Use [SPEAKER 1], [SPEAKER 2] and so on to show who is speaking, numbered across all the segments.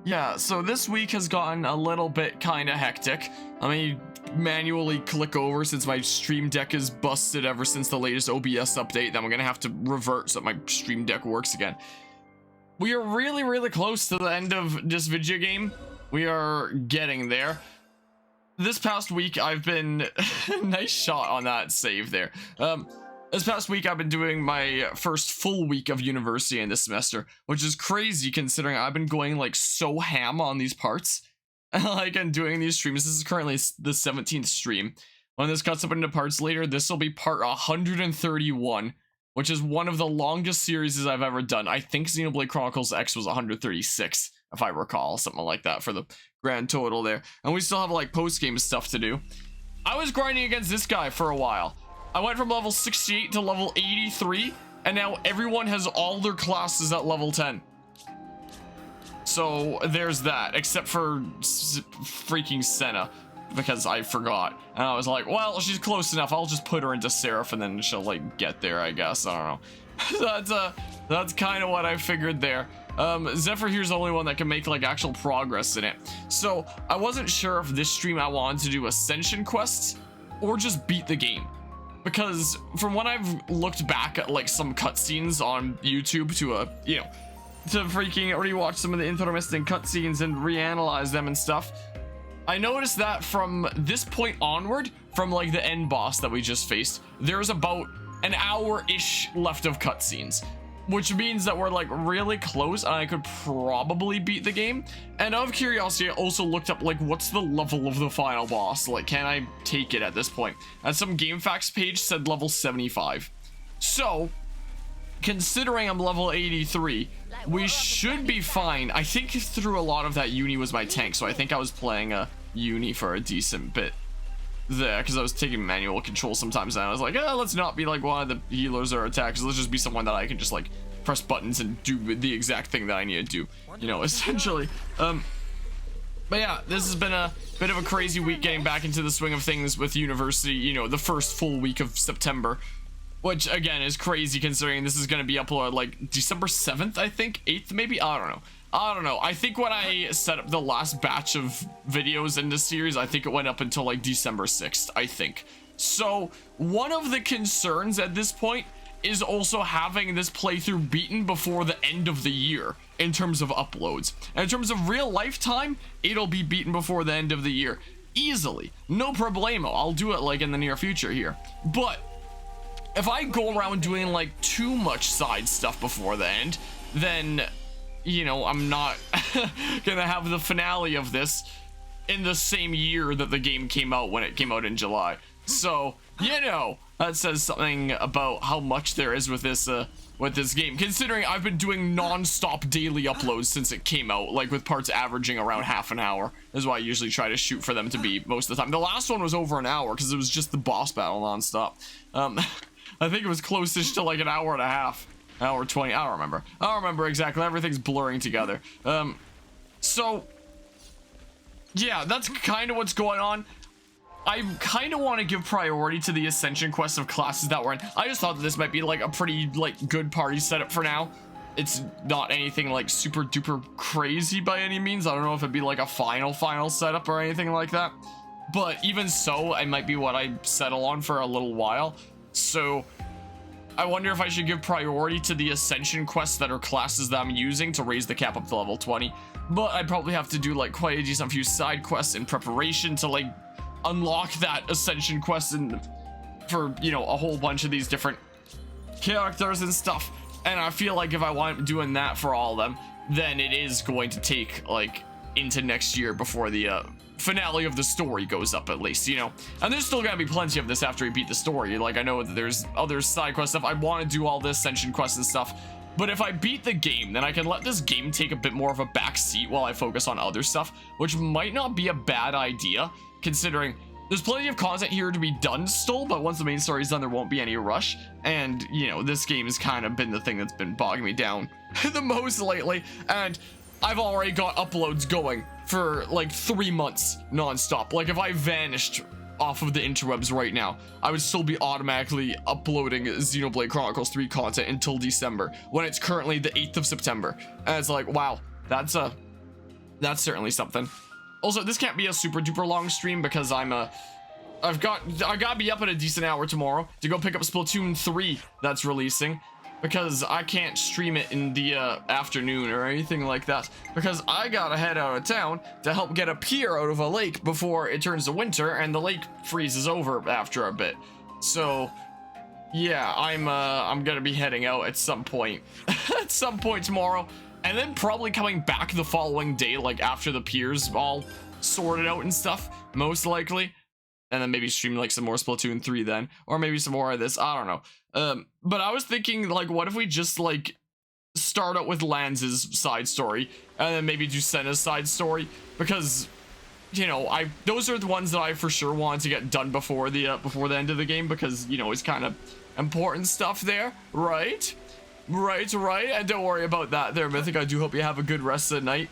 [SPEAKER 1] Yeah, so this week has gotten a little bit kind of hectic. Let me manually click over since my Stream Deck is busted ever since the latest OBS update. Then we're gonna have to revert so that my Stream Deck works again. We are really close to the end of this video game. We are getting there. This past week I've been nice shot on that save there. This past week I've been doing my first full week of university in this semester, which is crazy considering I've been going like so ham on these parts. Like I'm doing these streams. This is currently the 17th stream. When this cuts up into parts later, this will be part 131, which is one of the longest series I've ever done. I think Xenoblade Chronicles X was 136, if I recall, something like that for the grand total there. And we still have like post-game stuff to do. I was grinding against this guy for a while. I went from level 68 to level 83, and now everyone has all their classes at level 10. So there's that, except for freaking Senna, because I forgot. And I was like, well, she's close enough. I'll just put her into Seraph, and then she'll like get there, I guess. I don't know. That's kind of what I figured there. Zephyr here's the only one that can make like actual progress in it. So I wasn't sure if this stream I wanted to do Ascension quests or just beat the game. Because from when I've looked back at like some cutscenes on YouTube to to freaking rewatch some of the intermittent cutscenes and reanalyze them and stuff, I noticed that from this point onward, from like the end boss that we just faced, there's about an hour-ish left of cutscenes, which means that we're like really close and I could probably beat the game. And out of curiosity, I also looked up like what's the level of the final boss, like can I take it at this point, and some GameFAQs page said level 75. So considering I'm level 83, we should be fine. I think through a lot of that Uni was my tank, so I think I was playing a Uni for a decent bit there because I was taking manual control sometimes, and I was like, let's not be like one of the healers or attackers, let's just be someone that I can just like press buttons and do the exact thing that I need to do, you know, essentially. But yeah, this has been a bit of a crazy week getting back into the swing of things with university, you know, the first full week of September, which again is crazy considering this is going to be uploaded like December 7th, I think, 8th maybe, I don't know. I think when I set up the last batch of videos in this series, I think it went up until like December 6th, I think. So one of the concerns at this point is also having this playthrough beaten before the end of the year in terms of uploads. And in terms of real lifetime, it'll be beaten before the end of the year. Easily. No problemo. I'll do it like in the near future here. But if I go around doing like too much side stuff before the end, then, you know, I'm not gonna have the finale of this in the same year that the game came out when it came out in July. So, you know, that says something about how much there is with this game, considering I've been doing non-stop daily uploads since it came out, like with parts averaging around half an hour. This is why I usually try to shoot for them to be most of the time. The last one was over an hour because it was just the boss battle non-stop. I think it was closest to like an hour and a half. Hour 20, I don't remember exactly, everything's blurring together. So yeah, that's kind of what's going on. I kind of want to give priority to the Ascension quests of classes that we're in. I just thought that this might be like a pretty like good party setup for now. It's not anything like super duper crazy by any means. I don't know if it'd be like a final setup or anything like that, but even so, it might be what I settle on for a little while. So I wonder if I should give priority to the Ascension quests that are classes that I'm using to raise the cap up to level 20. But I'd probably have to do like quite a decent few side quests in preparation to like unlock that Ascension quest and for, you know, a whole bunch of these different characters and stuff. And I feel like if I want doing that for all of them, then it is going to take like into next year before the finale of the story goes up, at least, you know. And there's still gonna be plenty of this after we beat the story. Like, I know that there's other side quest stuff. I want to do all this Ascension quests and stuff, but if I beat the game, then I can let this game take a bit more of a back seat while I focus on other stuff, which might not be a bad idea, considering there's plenty of content here to be done still, but once the main story's done, there won't be any rush. And, you know, this game has kind of been the thing that's been bogging me down the most lately, and I've already got uploads going for like 3 months non-stop. Like, if I vanished off of the interwebs right now, I would still be automatically uploading Xenoblade Chronicles 3 content until December, when it's currently the 8th of September. And it's like, wow, that's a that's certainly something. Also, this can't be a super duper long stream because I gotta be up at a decent hour tomorrow to go pick up Splatoon 3 that's releasing, because I can't stream it in the afternoon or anything like that, because I gotta head out of town to help get a pier out of a lake before it turns to winter and the lake freezes over after a bit. So yeah, I'm gonna be heading out at some point at some point tomorrow, and then probably coming back the following day, like after the piers all sorted out and stuff, most likely. And then maybe stream like some more Splatoon 3 then, or maybe some more of this, I don't know. But I was thinking, like, what if we just like start out with Lanz's side story and then maybe do Senna's side story, because you know, those are the ones that I for sure want to get done before the end of the game, because you know, it's kind of important stuff there, right? Right. And don't worry about that there, Mythic. I do hope you have a good rest of the night.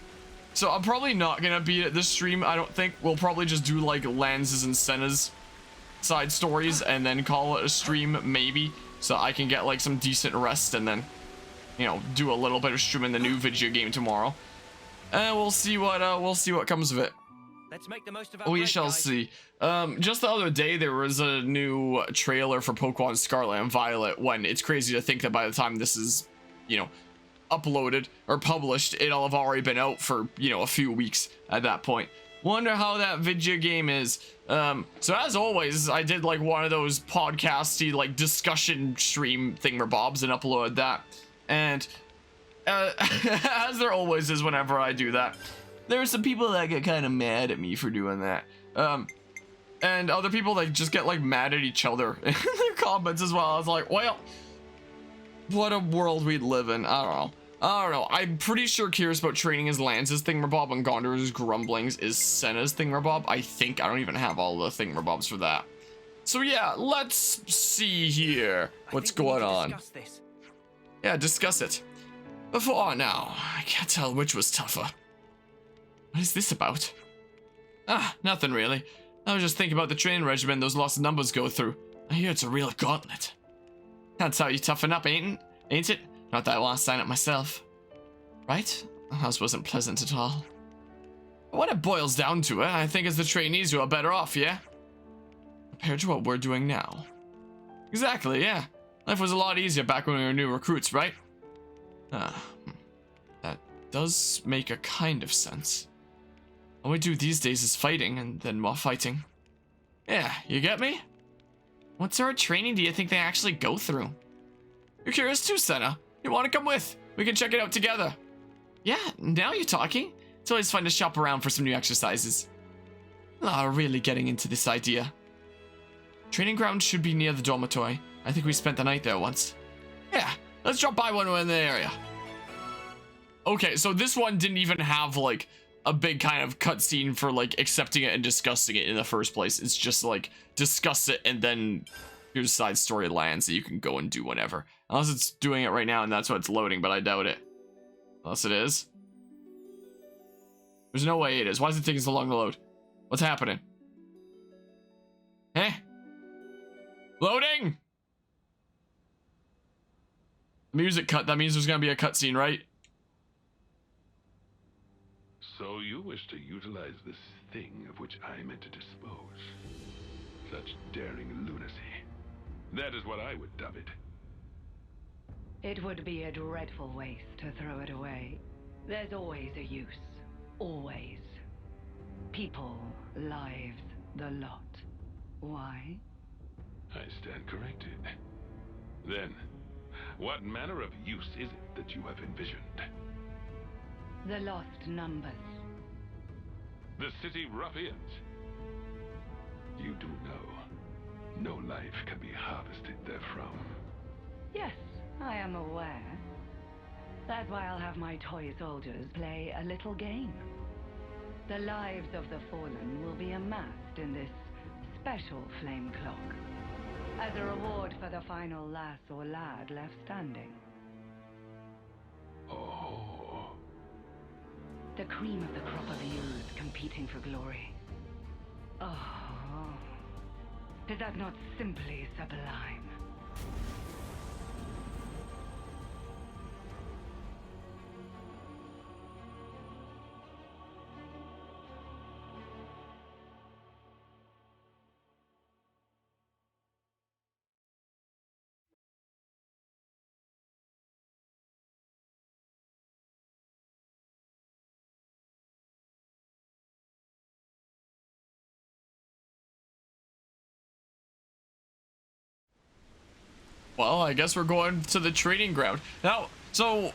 [SPEAKER 1] So I'm probably not gonna be at this stream, I don't think. We'll probably just do like Lanz's and Senna's side stories and then call it a stream, maybe, so I can get like some decent rest and then, you know, do a little bit of streaming the new video game tomorrow. And we'll see what comes of it.
[SPEAKER 2] Let's make the most of our
[SPEAKER 1] We
[SPEAKER 2] break,
[SPEAKER 1] shall
[SPEAKER 2] guys.
[SPEAKER 1] see. Just the other day there was a new trailer for Pokemon Scarlet and Violet, when it's crazy to think that by the time this is, you know, uploaded or published, it'll have already been out for, you know, a few weeks at that point. Wonder how that video game is. So as always, I did like one of those podcasty like discussion stream thingamabobs and uploaded that. And as there always is whenever I do that, there are some people that get kind of mad at me for doing that. And other people that just get like mad at each other in their comments as well. I was like, well, what a world we'd live in. I don't know. I'm pretty sure Curious About Training is Lance's thingamabob and Gondor's Grumblings is Senna's thingamabob. I think I don't even have all the thingamabobs for that. So yeah, let's see here what's going on.
[SPEAKER 2] Discuss this.
[SPEAKER 1] Yeah, discuss it. Before now, I can't tell which was tougher. What is this about? Ah, nothing really. I was just thinking about the training regimen those lost numbers go through. I hear it's a real gauntlet. That's how you toughen up, ain't it? Not that I want to sign up myself. Right? Ours wasn't pleasant at all. But when it boils down to it, I think it's the trainees who are better off, yeah? Compared to what we're doing now. Exactly, yeah. Life was a lot easier back when we were new recruits, right? That does make a kind of sense. All we do these days is fighting, and then more fighting. Yeah, you get me? What sort of training do you think they actually go through? You're curious too, Senna. You want to come with? We can check it out together. Yeah, now you're talking. It's always fun to shop around for some new exercises. Really getting into this idea. Training ground should be near the dormitory. I think we spent the night there once. Yeah, let's drop by when we're in the area. Okay, so this one didn't even have like a big kind of cutscene for like accepting it and discussing it in the first place. It's just like discuss it and then here's side story lands that you can go and do whatever. Unless it's doing it right now and that's why it's loading, but I doubt it. Unless it is. There's no way it is. Why is it taking so long to load? What's happening? Eh? Loading! Music cut. That means there's gonna be a cutscene, right?
[SPEAKER 3] So you wish to utilize this thing of which I meant to dispose. Such daring lunacy. That is what I would dub it.
[SPEAKER 4] It would be a dreadful waste to throw it away. There's always a use. Always. People, lives, the lot. Why?
[SPEAKER 3] I stand corrected. Then, what manner of use is it that you have envisioned?
[SPEAKER 4] The lost numbers.
[SPEAKER 3] The city ruffians. You do know, no life can be harvested therefrom.
[SPEAKER 4] Yes, I am aware. That's why I'll have my toy soldiers play a little game. The lives of the fallen will be amassed in this special flame clock, as a reward for the final lass or lad left standing.
[SPEAKER 3] Oh.
[SPEAKER 4] The cream of the crop of youth competing for glory. Oh, is that not simply sublime?
[SPEAKER 1] well, I guess we're going to the training ground. Now, so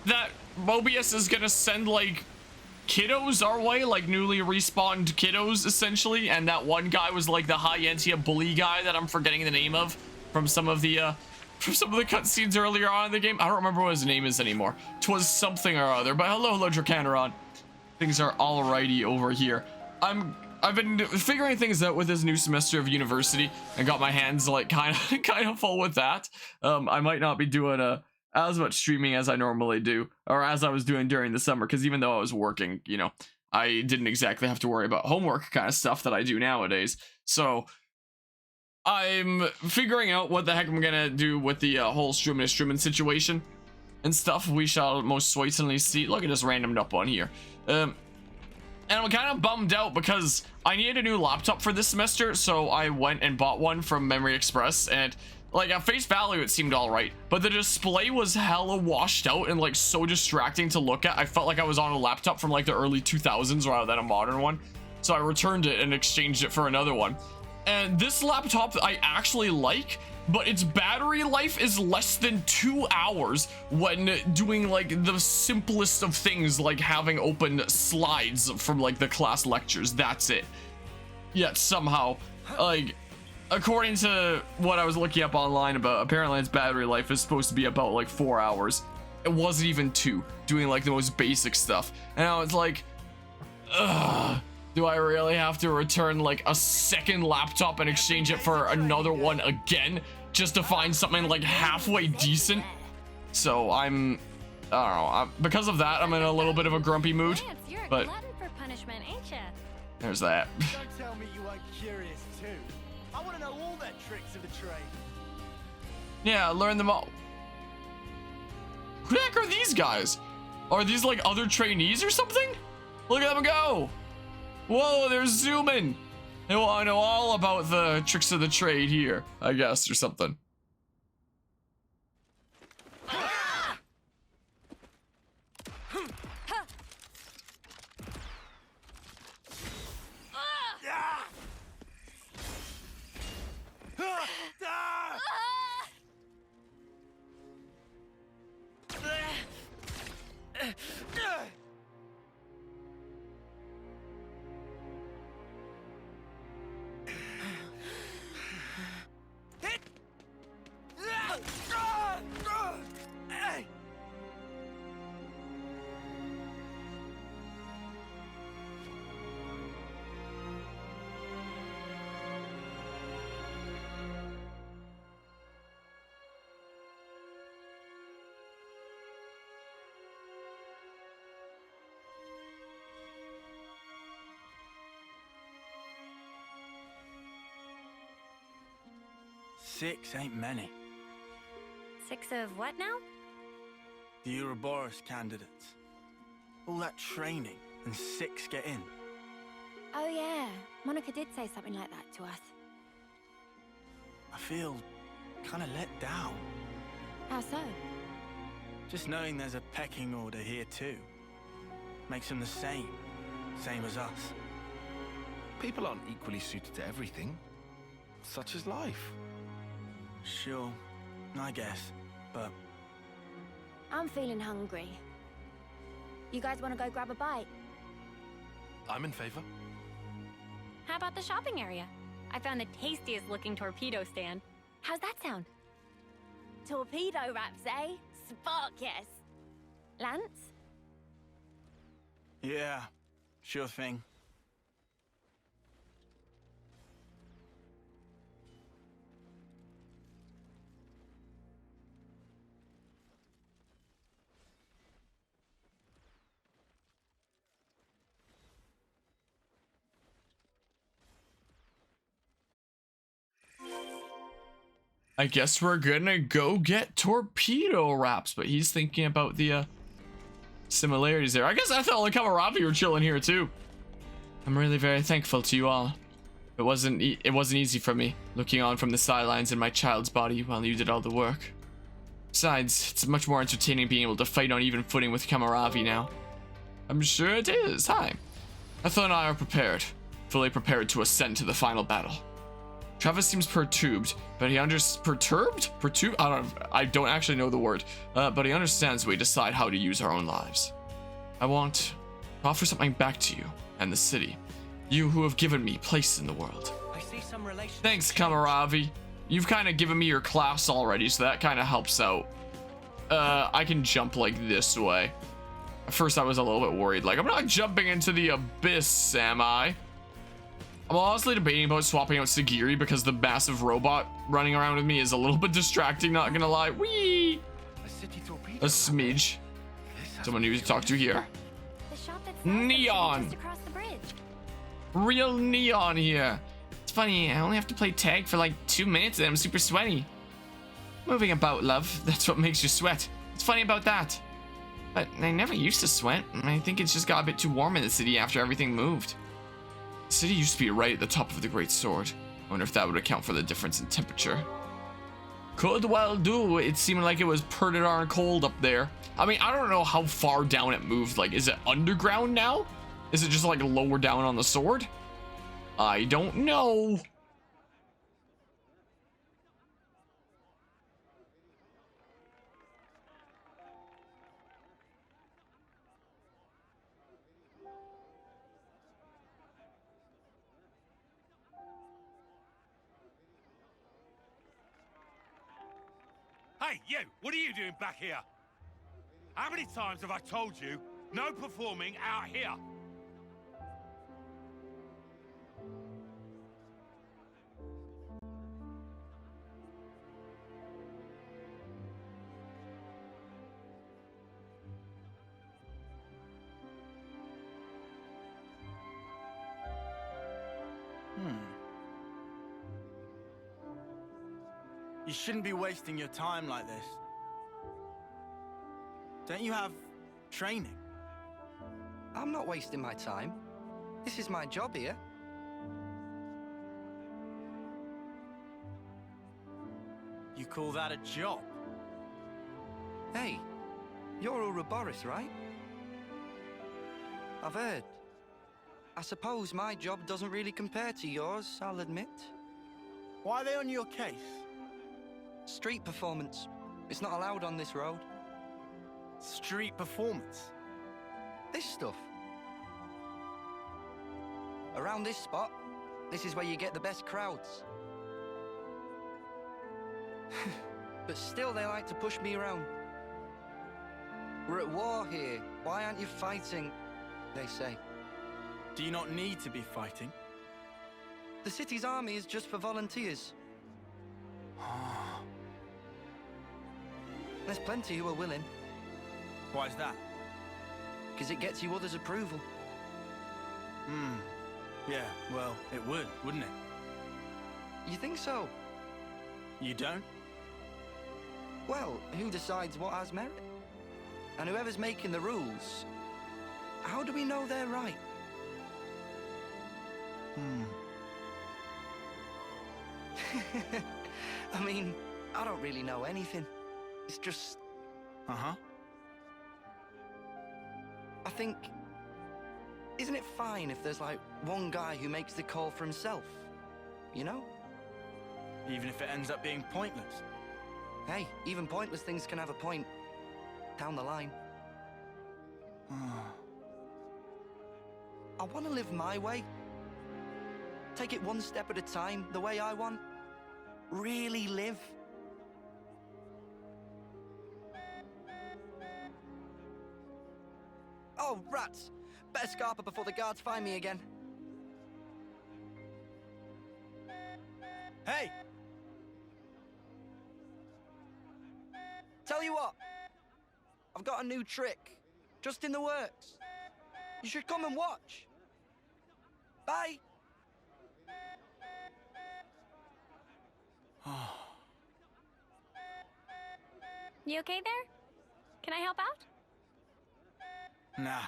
[SPEAKER 1] that Mobius is gonna send like kiddos our way, like newly respawned kiddos essentially, and that one guy was like the high Entia bully guy that I'm forgetting the name of from some of the cutscenes earlier on in the game. I don't remember what his name is anymore. 'Twas something or other, but hello Dracaneron. Things are alrighty over here. I've been figuring things out with this new semester of university and got my hands like kind of full with that. I might not be doing as much streaming as I normally do, or as I was doing during the summer, because even though I was working, you know, I didn't exactly have to worry about homework kind of stuff that I do nowadays. So I'm figuring out what the heck I'm gonna do with the whole streaming situation and stuff. We shall most certainly see. Look at this randomed up on here. And I'm kind of bummed out because I needed a new laptop for this semester, so I went and bought one from Memory Express, and like at face value it seemed all right, but the display was hella washed out and like so distracting to look at. I felt like I was on a laptop from like the early 2000s rather than a modern one, so I returned it and exchanged it for another one. And this laptop I actually like, but its battery life is less than 2 hours when doing like the simplest of things, like having open slides from like the class lectures. That's it. Yet somehow, like, according to what I was looking up online about, apparently its battery life is supposed to be about like 4 hours. It wasn't even 2, doing like the most basic stuff. And I was like, ugh. Do I really have to return like a second laptop and exchange it for another one again just to find something like halfway decent? So I don't know. Because of that, I'm in a little bit of a grumpy mood. But
[SPEAKER 2] for punishment, ain't ya?
[SPEAKER 1] there's that.
[SPEAKER 5] Don't tell me you weren't curious too. I want to know all the tricks of the trade.
[SPEAKER 1] Yeah, learn them all. Who the heck are these guys? Are these like other trainees or something? Look at them go. Whoa, they're zooming. They want to know all about the tricks of the trade here, I guess, or something.
[SPEAKER 5] Six ain't many.
[SPEAKER 2] 6 of what now?
[SPEAKER 5] The Ouroboros candidates. All that training and 6 get in.
[SPEAKER 2] Oh yeah, Monica did say something like that to us.
[SPEAKER 5] I feel kind of let down.
[SPEAKER 2] How so?
[SPEAKER 5] Just knowing there's a pecking order here too. Makes them the same as us.
[SPEAKER 6] People aren't equally suited to everything. Such is life.
[SPEAKER 5] Sure, I guess, but
[SPEAKER 2] I'm feeling hungry. You guys want to go grab a bite?
[SPEAKER 6] I'm in favor.
[SPEAKER 2] How about the shopping area? I found the tastiest looking torpedo stand. How's that sound? Torpedo wraps, eh? Spark, yes. Lance?
[SPEAKER 5] yeah, sure thing.
[SPEAKER 1] I guess we're gonna go get torpedo wraps, but he's thinking about the similarities there. I guess I felt like Kamarabi were chilling here too. I'm really very thankful to you all. It wasn't easy for me, looking on from the sidelines in my child's body while you did all the work. Besides, it's much more entertaining being able to fight on even footing with Kamaravi now. I'm sure it is. Hi. Ethel and I are prepared, fully prepared to ascend to the final battle. Travis seems perturbed, but he perturbed? I don't actually know the word, but he understands we decide how to use our own lives. I want to offer something back to you and the city. You who have given me place in the world.
[SPEAKER 5] I see some relation.
[SPEAKER 1] Thanks, Kamaravi. You've kind of given me your class already, so that kind of helps out. I can jump like this way. At first I was a little bit worried, like I'm not jumping into the abyss, am I? I'm honestly debating about swapping out Sagiri because the massive robot running around with me is a little bit distracting, not gonna lie. Whee! A smidge. Someone new to talk to here.
[SPEAKER 2] The shop that's
[SPEAKER 1] Neon.
[SPEAKER 2] just across the bridge.
[SPEAKER 1] Real neon here. It's funny, I only have to play tag for like 2 minutes and I'm super sweaty. Moving about, love. That's what makes you sweat. What's funny about that? But I never used to sweat. I think it's just got a bit too warm in the city after everything moved. The city used to be right at the top of the Great Sword. I wonder if that would account for the difference in temperature. Could well do. It seemed like it was pretty darn cold up there. I mean, I don't know how far down it moved. Like, is it underground now? Is it just like lower down on the sword? I don't know.
[SPEAKER 7] Hey, you! What are you doing back here? How many times have I told you, no performing out here?
[SPEAKER 5] You shouldn't be wasting your time like this. Don't you have training?
[SPEAKER 8] I'm not wasting my time. This is my job here.
[SPEAKER 5] You call that a job?
[SPEAKER 8] Hey, you're Ouroboros, right? I've heard. I suppose my job doesn't really compare to yours, I'll admit.
[SPEAKER 5] Why are they on your case?
[SPEAKER 8] Street performance. It's not allowed on this road.
[SPEAKER 5] Street performance?
[SPEAKER 8] This stuff. Around this spot, this is where you get the best crowds. But still they like to push me around. We're at war here. Why aren't you fighting? They say.
[SPEAKER 5] Do you not need to be fighting?
[SPEAKER 8] The city's army is just for volunteers. There's plenty who are willing.
[SPEAKER 5] Why is that?
[SPEAKER 8] Because it gets you others' approval.
[SPEAKER 5] Yeah, well, it would, wouldn't it?
[SPEAKER 8] You think so?
[SPEAKER 5] You don't?
[SPEAKER 8] Well, who decides what has merit? And whoever's making the rules, how do we know they're right? I mean, I don't really know anything. It's just...
[SPEAKER 5] Uh-huh.
[SPEAKER 8] I think... Isn't it fine if there's like one guy who makes the call for himself? You know?
[SPEAKER 5] Even if it ends up being pointless?
[SPEAKER 8] Hey, even pointless things can have a point. Down the line. I want to live my way. Take it one step at a time, the way I want. Really live. Oh, rats! Better scarper before the guards find me again.
[SPEAKER 5] Hey!
[SPEAKER 8] Tell you what, I've got a new trick, just in the works. You should come and watch. Bye.
[SPEAKER 2] You okay there? Can I help out?
[SPEAKER 5] Nah.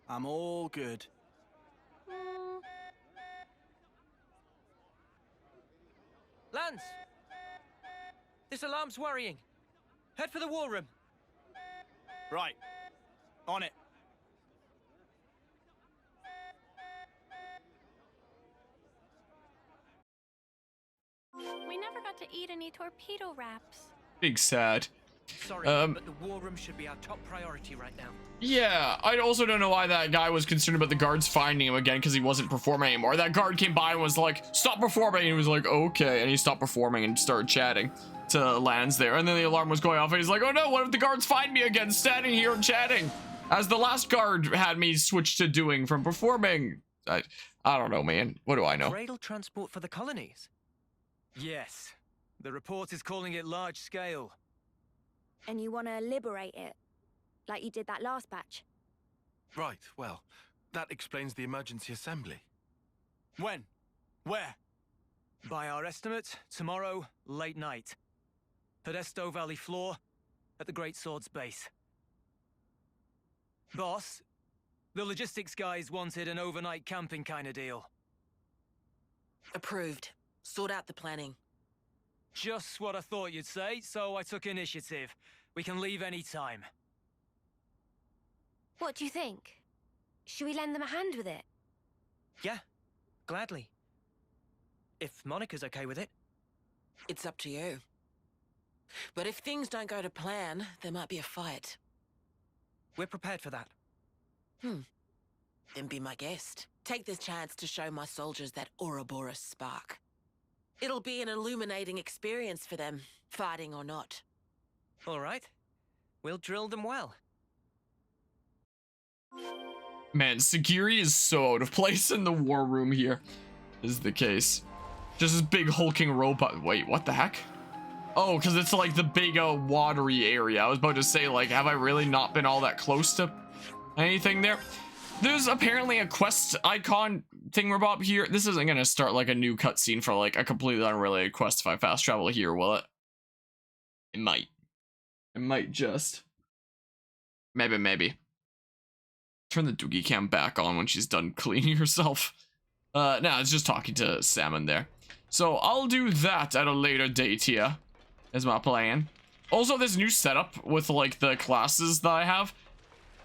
[SPEAKER 5] I'm all good.
[SPEAKER 9] Lance! This alarm's worrying. Head for the war room.
[SPEAKER 5] Right. On it.
[SPEAKER 2] eat any torpedo wraps.
[SPEAKER 1] Big sad.
[SPEAKER 9] Sorry, but the war room should be our top priority right now.
[SPEAKER 1] Yeah, I also don't know why that guy was concerned about the guards finding him again because he wasn't performing anymore. That guard came by and was like, stop performing. And he was like, okay. And he stopped performing and started chatting to Lance there. And then the alarm was going off and he's like, oh no, what if the guards find me again standing here and chatting? As the last guard had me switch to doing from performing. I don't know, man. What do I know?
[SPEAKER 9] Cradle transport for the colonies?
[SPEAKER 5] Yes. The report is calling it large scale.
[SPEAKER 2] And you want to liberate it, like you did that last batch?
[SPEAKER 6] Right, well, that explains the emergency assembly.
[SPEAKER 5] When? Where? By our estimate, tomorrow, late night. Podesto Valley floor, at the Great Sword's base. Boss, the logistics guys wanted an overnight camping kind of deal.
[SPEAKER 10] Approved. Sort out the planning.
[SPEAKER 5] Just what I thought you'd say, so I took initiative. We can leave any time.
[SPEAKER 2] What do you think? Should we lend them a hand with it?
[SPEAKER 9] Yeah, gladly. If Monica's okay with it.
[SPEAKER 10] It's up to you. But if things don't go to plan, there might be a fight.
[SPEAKER 9] We're prepared for that.
[SPEAKER 10] Then be my guest. Take this chance to show my soldiers that Ouroboros spark. It'll be an illuminating experience for them, fighting or not.
[SPEAKER 9] All right. We'll drill them well.
[SPEAKER 1] Man, Sagiri is so out of place in the war room here, is the case. Just this big hulking robot. Wait, what the heck? Oh, because it's like the big watery area. I was about to say, like, have I really not been all that close to anything there? There's apparently a quest icon thingamabob here. This isn't going to start like a new cutscene for like a completely unrelated quest if I fast travel here, will it? It might. It might just. Maybe. Turn the Doogie cam back on when she's done cleaning herself. No, it's just talking to Salmon there. So I'll do that at a later date here, is my plan. Also, this new setup with like the classes that I have,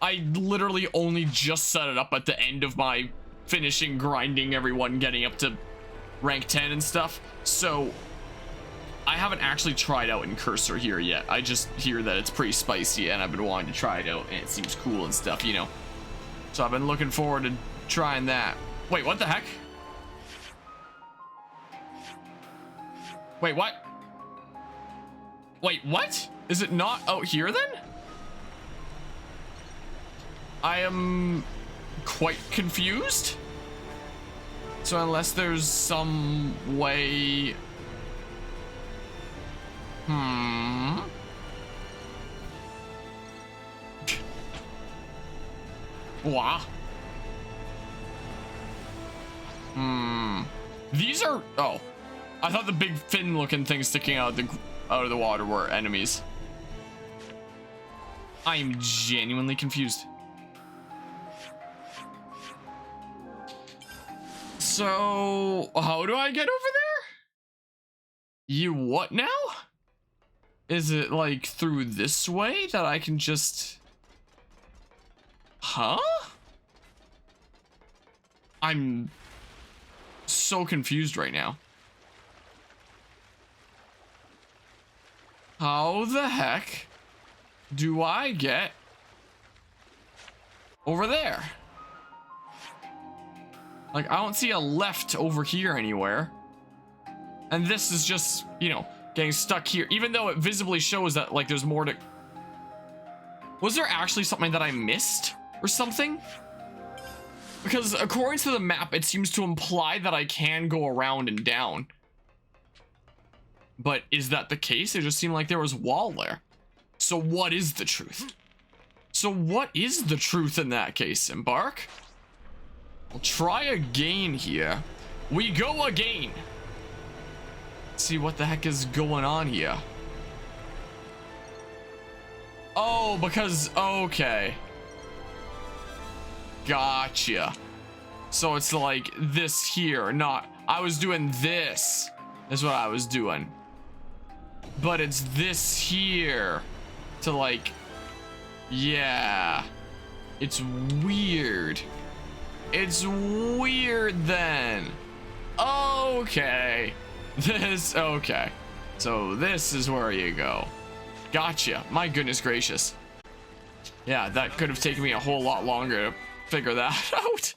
[SPEAKER 1] I literally only just set it up at the end of my finishing grinding everyone, getting up to rank 10 and stuff. So I haven't actually tried out in Cursor here yet. I just hear that it's pretty spicy and I've been wanting to try it out and it seems cool and stuff, you know. So I've been looking forward to trying that. Wait, what the heck? Wait, what? Wait, what? Is it not out here then? I am quite confused. So unless there's some way... Wow. These are... Oh. I thought the big fin looking things sticking out of the water were enemies. I am genuinely confused. So, how do I get over there? You what now? Is it like through this way that I can just... Huh? I'm so confused right now. How the heck do I get over there? Like, I don't see a left over here anywhere. And this is just, you know, getting stuck here. Even though it visibly shows that, like, there's more to... Was there actually something that I missed? Or something? Because according to the map, it seems to imply that I can go around and down. But is that the case? It just seemed like there was a wall there. So what is the truth? So what is the truth in that case, Embark? I'll try again here. We go again. Let's see what the heck is going on here. Oh, because, okay. Gotcha. So it's like this here, not, I was doing this, is what I was doing. But it's this here to like, yeah, it's weird. It's weird then. Okay. Okay. So this is where you go. Gotcha. My goodness gracious. Yeah, that could have taken me a whole lot longer to figure that out.